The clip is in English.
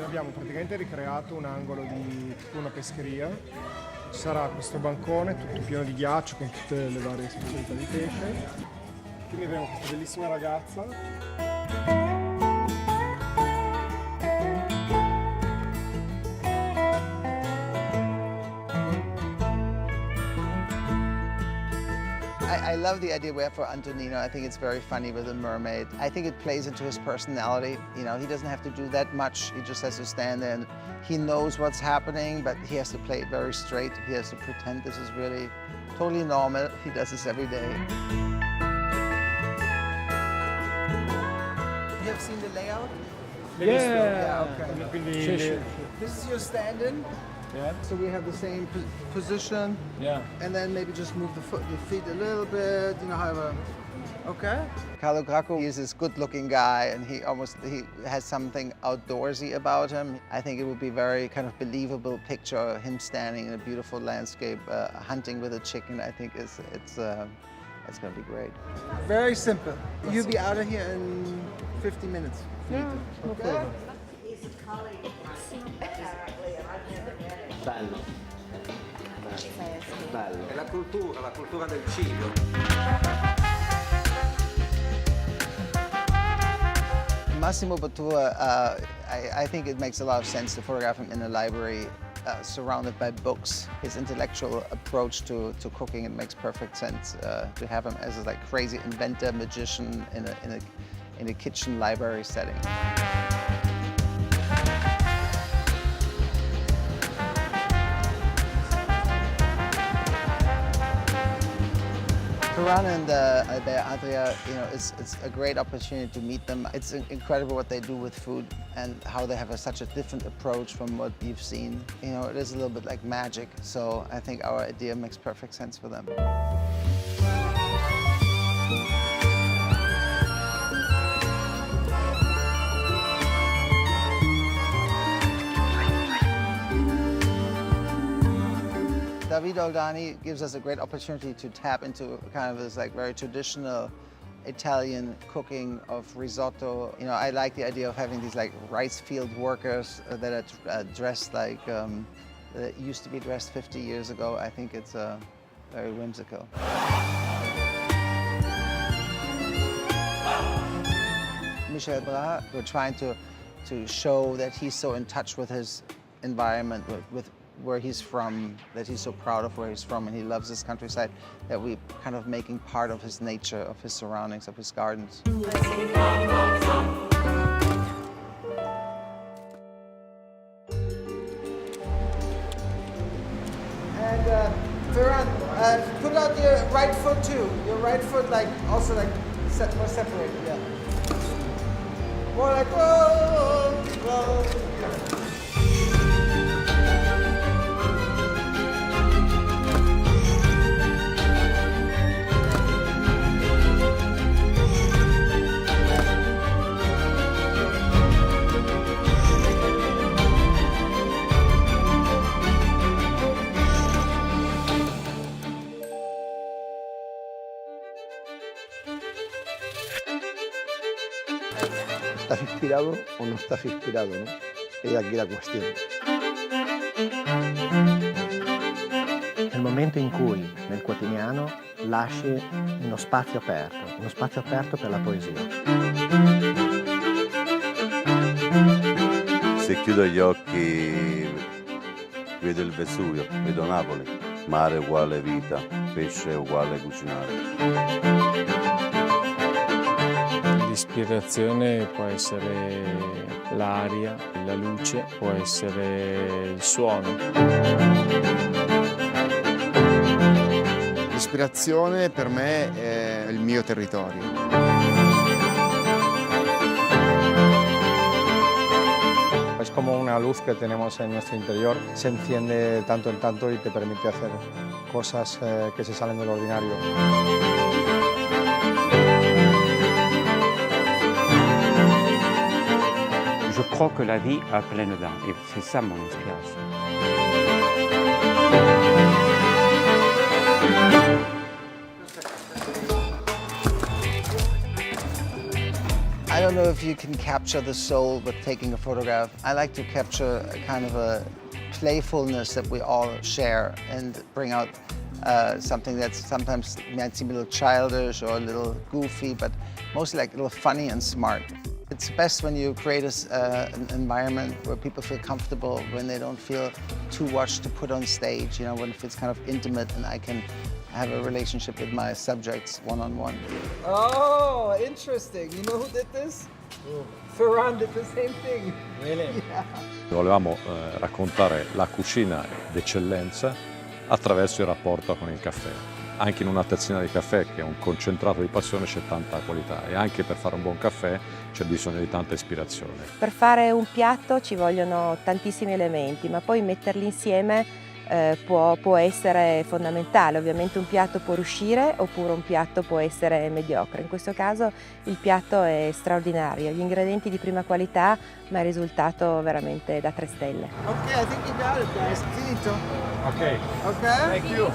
abbiamo praticamente ricreato un angolo di tipo una pescheria. Ci sarà questo bancone tutto pieno di ghiaccio con tutte le varie specialità di pesce. Quindi abbiamo questa bellissima ragazza. I love the idea we have for Antonino. I think it's very funny with a mermaid. I think it plays into his personality. You know, he doesn't have to do that much. He just has to stand there and he knows what's happening, but he has to play it very straight. He has to pretend this is really totally normal. He does this every day. You have seen the layout? Yeah, okay. This is your stand-in. Yeah. So we have the same position. Yeah. And then maybe just move your feet a little bit, you know, however. Okay. Carlo Gracco is this good-looking guy, and he has something outdoorsy about him. I think it would be very kind of believable picture him standing in a beautiful landscape, hunting with a chicken. I think it's going to be great. Very simple. You'll be out of here in 50 minutes. Yeah, no problem. Bello. Bello. È la cultura del cibo. Massimo Bottura, I think it makes a lot of sense to photograph him in a library surrounded by books. His intellectual approach to cooking, it makes perfect sense to have him as a like crazy inventor, magician in a kitchen library setting. Ferran and Adria, you know, it's a great opportunity to meet them. It's incredible what they do with food and how they have such a different approach from what you've seen. You know, it is a little bit like magic, so I think our idea makes perfect sense for them. David Oldani gives us a great opportunity to tap into kind of this like very traditional Italian cooking of risotto. You know, I like the idea of having these like rice field workers that are dressed like that used to be dressed 50 years ago. I think it's very whimsical. Michel Bras, we're trying to show that he's so in touch with his environment, with where he's from, that he's so proud of where he's from, and he loves his countryside, that we're kind of making part of his nature, of his surroundings, of his gardens. And Ferran, put out your right foot too. Your right foot, like also like more separated, yeah. More like whoa, whoa. ¿Estás inspirado o no estás inspirado, no? Es aquí la cuestión. È il momento in cui nel quotidiano lasci uno spazio aperto per la poesia. Se chiudo gli occhi vedo il Vesuvio, vedo Napoli, mare uguale vita, pesce uguale cucinare. L'ispirazione può essere l'aria, la luce, può essere il suono. L'ispirazione per me è il mio territorio. Es como una luz que tenemos en nuestro interior, se enciende tanto en tanto y te permite hacer cosas que se salen del ordinario. Je crois que la vie a plein dedans et c'est ça mon inspiration. I don't know if you can capture the soul with taking a photograph. I like to capture a kind of a playfulness that we all share and bring out something that sometimes might seem a little childish or a little goofy, but mostly like a little funny and smart. It's best when you create an environment where people feel comfortable, when they don't feel too watched to put on stage, you know, when it feels kind of intimate and I can have a relationship with my subjects one-on-one. Oh, interesting. You know who did this? Ferran did the same thing. Really? Yeah. Volevamo raccontare la cucina d'eccellenza attraverso il rapporto con il caffè. Anche in una tazzina di caffè, che è un concentrato di passione, c'è tanta qualità e anche per fare un buon caffè c'è bisogno di tanta ispirazione. Per fare un piatto ci vogliono tantissimi elementi, ma poi metterli insieme può essere fondamentale. Ovviamente un piatto può riuscire oppure un piatto può essere mediocre. In questo caso il piatto è straordinario, gli ingredienti di prima qualità, ma il risultato veramente da 3 stelle. Okay, I think you got it, guys. Finito. Ok. Okay? Thank you.